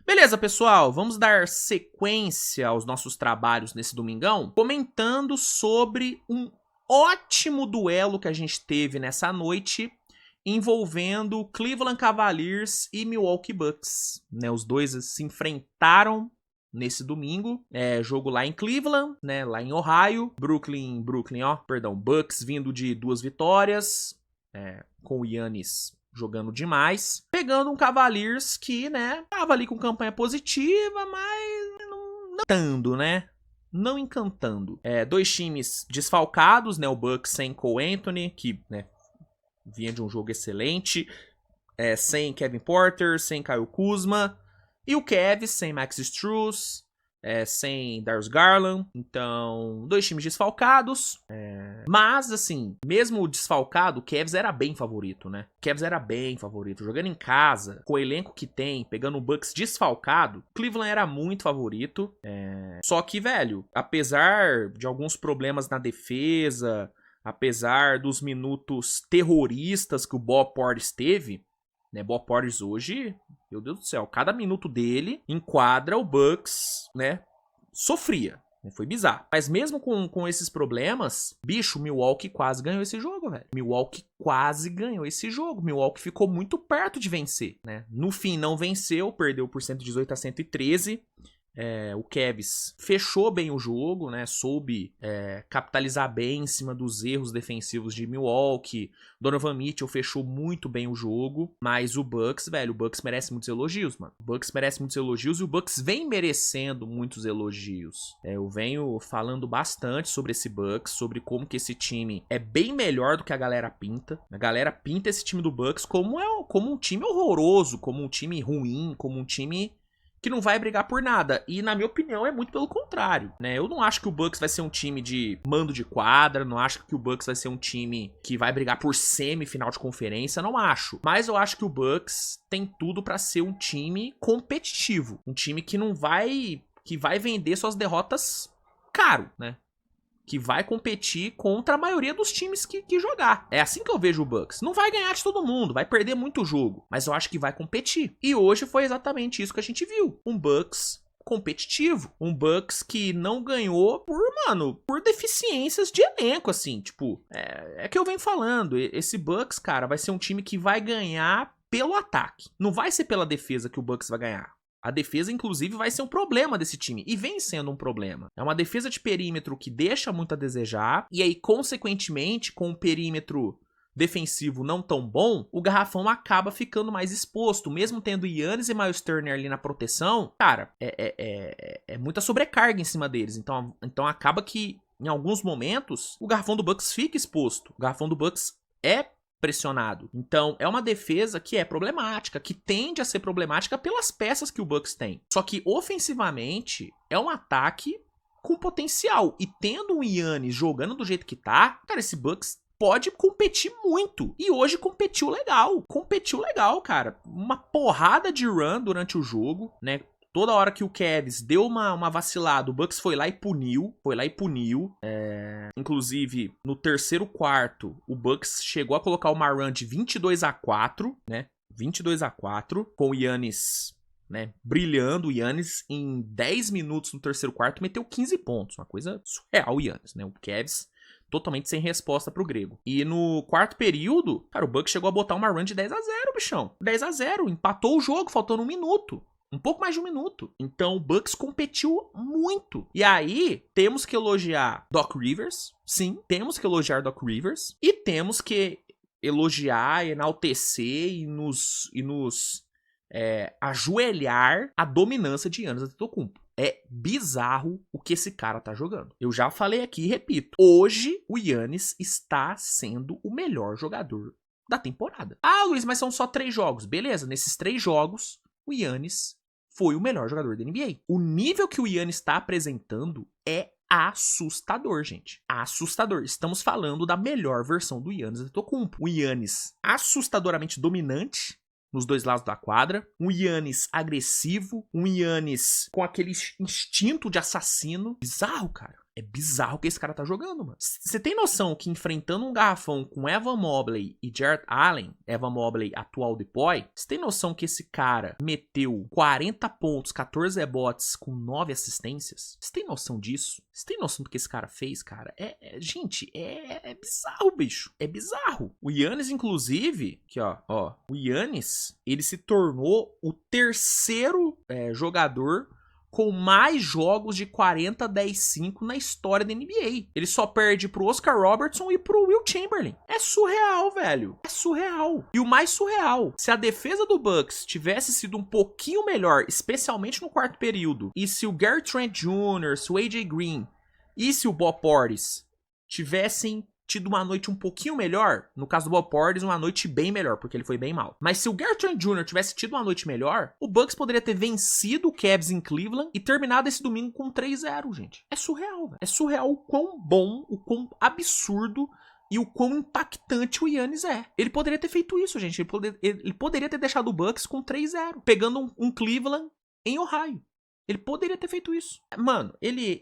Beleza, pessoal, vamos dar sequência aos nossos trabalhos nesse domingão, comentando sobre um ótimo duelo que a gente teve nessa noite, envolvendo Cleveland Cavaliers e Milwaukee Bucks. Os dois se enfrentaram nesse domingo, jogo lá em Cleveland, lá em Ohio, Bucks vindo de 2 vitórias, com o Giannis jogando demais, pegando um Cavaliers que, tava ali com campanha positiva, mas não encantando. 2 times desfalcados, o Bucks sem Cole Anthony, que, vinha de um jogo excelente, sem Kevin Porter, sem Kyle Kuzma, e o Cavs sem Max Strus, sem Darius Garland. Então, 2 times desfalcados. Mas, assim, mesmo desfalcado, o Cavs era bem favorito, Jogando em casa, com o elenco que tem, pegando o Bucks desfalcado, Cleveland era muito favorito. Só que, velho, apesar de alguns problemas na defesa, apesar dos minutos terroristas que o Bob Portis teve, Bob Portis hoje, meu Deus do céu, cada minuto dele enquadra o Bucks, sofria. Foi bizarro. Mas mesmo com esses problemas, bicho, Milwaukee quase ganhou esse jogo, velho. Milwaukee ficou muito perto de vencer, No fim, não venceu, perdeu por 118-113. O Cavs fechou bem o jogo, soube capitalizar bem em cima dos erros defensivos de Milwaukee. Donovan Mitchell fechou muito bem o jogo, mas o Bucks merece muitos elogios, mano. O Bucks merece muitos elogios e o Bucks vem merecendo muitos elogios. Eu venho falando bastante sobre esse Bucks, sobre como que esse time é bem melhor do que a galera pinta. A galera pinta esse time do Bucks como um time horroroso, como um time ruim, como um time que não vai brigar por nada. E, na minha opinião, é muito pelo contrário, Eu não acho que o Bucks vai ser um time de mando de quadra, não acho que o Bucks vai ser um time que vai brigar por semifinal de conferência, não acho. Mas eu acho que o Bucks tem tudo pra ser um time competitivo, um time que vai vender suas derrotas caro, que vai competir contra a maioria dos times que jogar. É assim que eu vejo o Bucks. Não vai ganhar de todo mundo, vai perder muito jogo, mas eu acho que vai competir. E hoje foi exatamente isso que a gente viu. Um Bucks competitivo. Um Bucks que não ganhou por deficiências de elenco, assim. Tipo, é que eu venho falando. Esse Bucks, cara, vai ser um time que vai ganhar pelo ataque. Não vai ser pela defesa que o Bucks vai ganhar. A defesa, inclusive, vai ser um problema desse time. E vem sendo um problema. É uma defesa de perímetro que deixa muito a desejar. E aí, consequentemente, com o perímetro defensivo não tão bom, o garrafão acaba ficando mais exposto. Mesmo tendo Giannis e Miles Turner ali na proteção, cara, é muita sobrecarga em cima deles. Então acaba que, em alguns momentos, o garrafão do Bucks fica exposto. O garrafão do Bucks é pressionado. Então, é uma defesa que é problemática, que tende a ser problemática pelas peças que o Bucks tem. Só que, ofensivamente, é um ataque com potencial. E tendo o Giannis jogando do jeito que tá, cara, esse Bucks pode competir muito. E hoje competiu legal, cara. Uma porrada de run durante o jogo, Toda hora que o Cavs deu uma vacilada, o Bucks foi lá e puniu. Inclusive, no terceiro quarto, o Bucks chegou a colocar uma run de 22-4, 22-4, com o Giannis, brilhando. O Giannis, em 10 minutos no terceiro quarto, meteu 15 pontos. Uma coisa surreal, o Giannis, O Cavs totalmente sem resposta pro grego. E no quarto período, cara, o Bucks chegou a botar uma run de 10-0, bichão. 10-0, empatou o jogo, faltando 1 minuto. Um pouco mais de 1 minuto. Então o Bucks competiu muito. E aí, temos que elogiar Doc Rivers. Sim, temos que elogiar Doc Rivers. E temos que elogiar, enaltecer e nos ajoelhar a dominância de Giannis Antetokounmpo. É bizarro o que esse cara tá jogando. Eu já falei aqui e repito. Hoje, o Giannis está sendo o melhor jogador da temporada. Ah, Luiz, mas são só 3 jogos. Beleza, nesses 3 jogos, o Giannis foi o melhor jogador da NBA. O nível que o Giannis está apresentando é assustador, gente. Assustador. Estamos falando da melhor versão do Giannis Antetokounmpo. O Giannis assustadoramente dominante nos 2 lados da quadra. Um Giannis agressivo. Um Giannis com aquele instinto de assassino. Bizarro, cara. É bizarro que esse cara tá jogando, mano. Você tem noção que enfrentando um garrafão com Evan Mobley e Jarrett Allen, Evan Mobley atual deploy, você tem noção que esse cara meteu 40 pontos, 14 rebotes com 9 assistências? Você tem noção disso? Você tem noção do que esse cara fez, cara? Gente, é bizarro, bicho. É bizarro. O Giannis, inclusive, aqui ó, o Giannis, ele se tornou o terceiro jogador com mais jogos de 40-10-5 na história da NBA. Ele só perde pro Oscar Robertson e pro Will Chamberlain. É surreal, velho. É surreal. E o mais surreal, se a defesa do Bucks tivesse sido um pouquinho melhor, especialmente no quarto período, e se o Gary Trent Jr., se o AJ Green e se o Bob Portis tivessem tido uma noite um pouquinho melhor, no caso do Bob Portis, uma noite bem melhor, porque ele foi bem mal. Mas se o Gary Trent Jr. tivesse tido uma noite melhor, o Bucks poderia ter vencido o Cavs em Cleveland e terminado esse domingo com 3-0, gente. É surreal, velho. É surreal o quão bom, o quão absurdo e o quão impactante o Giannis é. Ele poderia ter feito isso, gente. Ele poderia ter deixado o Bucks com 3-0, pegando um Cleveland em Ohio. Ele poderia ter feito isso. Mano, ele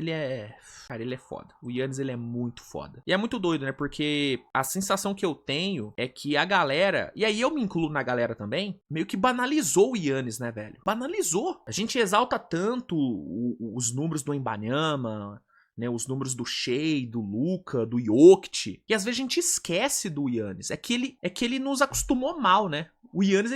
é... Cara, ele é foda. O Giannis, ele é muito foda. E é muito doido, né? Porque a sensação que eu tenho é que a galera... E aí eu me incluo na galera também. Meio que banalizou o Giannis, né, velho? Banalizou. A gente exalta tanto os números do Wembanyama, né, os números do Shea, do Luka, do Jokic. E às vezes a gente esquece do Giannis. É que ele nos acostumou mal, né? O Giannis,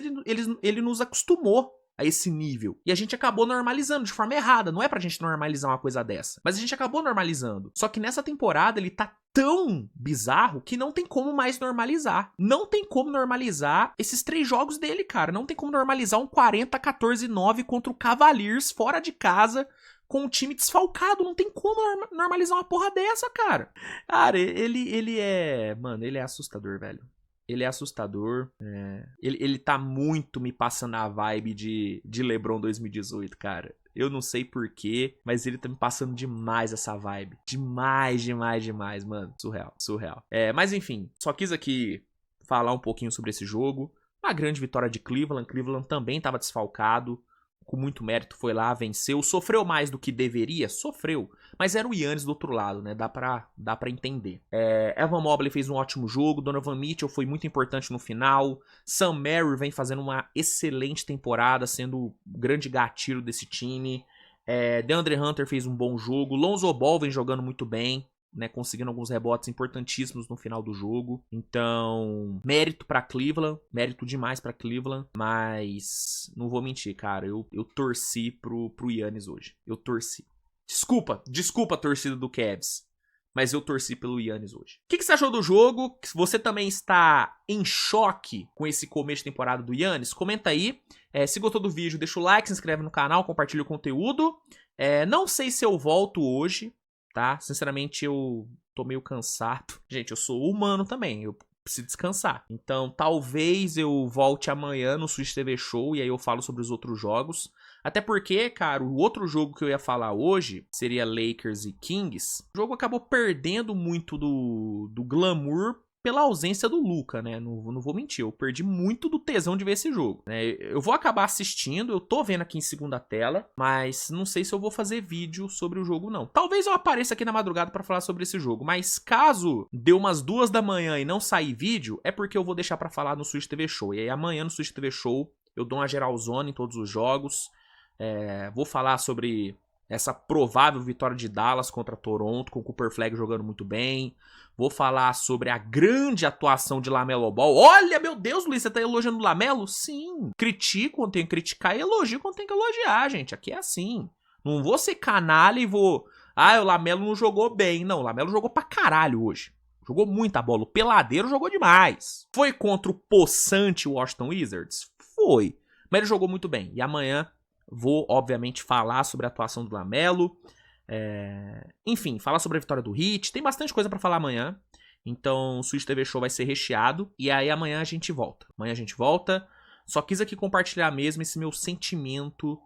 ele nos acostumou a esse nível. E a gente acabou normalizando de forma errada. Não é pra gente normalizar uma coisa dessa. Mas a gente acabou normalizando. Só que nessa temporada ele tá tão bizarro que não tem como mais normalizar. Não tem como normalizar esses 3 jogos dele, cara. Não tem como normalizar um 40-14-9 contra o Cavaliers fora de casa com um time desfalcado. Não tem como normalizar uma porra dessa, cara. Cara, ele é... Mano, ele é assustador, velho. Ele é assustador. Ele tá muito me passando a vibe de LeBron 2018, cara. Eu não sei porquê, mas ele tá me passando demais essa vibe. Demais, mano. Surreal. Mas enfim, só quis aqui falar um pouquinho sobre esse jogo. Uma grande vitória de Cleveland. Cleveland também tava desfalcado. Com muito mérito foi lá, venceu. Sofreu mais do que deveria? Sofreu. Mas era o Giannis do outro lado, né? Dá pra entender. Evan Mobley fez um ótimo jogo. Donovan Mitchell foi muito importante no final. Sam Merrill vem fazendo uma excelente temporada, sendo o grande gatilho desse time. DeAndre Hunter fez um bom jogo. Lonzo Ball vem jogando muito bem, né, conseguindo alguns rebotes importantíssimos no final do jogo. Então, mérito pra Cleveland, mérito demais pra Cleveland, mas não vou mentir, cara, eu torci pro Giannis hoje. Eu torci. Desculpa, torcida do Cavs, mas eu torci pelo Giannis hoje. O que você achou do jogo? Você também está em choque com esse começo de temporada do Giannis? Comenta aí. Se gostou do vídeo, deixa o like, se inscreve no canal, compartilha o conteúdo. Não sei se eu volto hoje, tá? Sinceramente, eu tô meio cansado. Gente, eu sou humano também, eu preciso descansar. Então, talvez eu volte amanhã no Switch TV Show e aí eu falo sobre os outros jogos. Até porque, cara, o outro jogo que eu ia falar hoje seria Lakers e Kings. O jogo acabou perdendo muito do glamour pela ausência do Luka, né? Não vou mentir, eu perdi muito do tesão de ver esse jogo, né? Eu vou acabar assistindo, eu tô vendo aqui em segunda tela, mas não sei se eu vou fazer vídeo sobre o jogo, não. Talvez eu apareça aqui na madrugada pra falar sobre esse jogo, mas caso dê umas 2 da manhã e não sair vídeo, é porque eu vou deixar pra falar no Switch TV Show. E aí amanhã no Switch TV Show eu dou uma geralzona em todos os jogos. Vou falar sobre essa provável vitória de Dallas contra Toronto, com o Cooper Flag jogando muito bem. Vou falar sobre a grande atuação de LaMelo Ball. Olha, meu Deus, Luiz, você tá elogiando o LaMelo? Sim. Critico quando tem que criticar e elogio quando tem que elogiar, gente. Aqui é assim. Não vou ser canalha e vou... o LaMelo não jogou bem. Não, o LaMelo jogou pra caralho hoje. Jogou muita bola. O peladeiro jogou demais. Foi contra o possante Washington Wizards? Foi. Mas ele jogou muito bem. E amanhã vou, obviamente, falar sobre a atuação do LaMelo. Enfim, falar sobre a vitória do Heat. Tem bastante coisa pra falar amanhã. Então o Switch TV Show vai ser recheado. E aí amanhã a gente volta. Só quis aqui compartilhar mesmo esse meu sentimento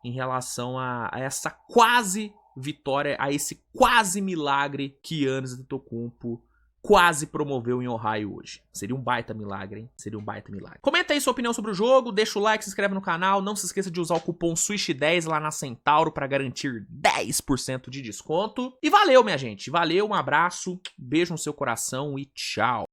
em relação a essa quase vitória, a esse quase milagre que Giannis Antetokounmpo quase promoveu em Ohio hoje. Seria um baita milagre, hein? Seria um baita milagre. Comenta aí sua opinião sobre o jogo, deixa o like, se inscreve no canal, não se esqueça de usar o cupom SWISH10 lá na Centauro para garantir 10% de desconto. E valeu, minha gente. Valeu, um abraço, beijo no seu coração e tchau.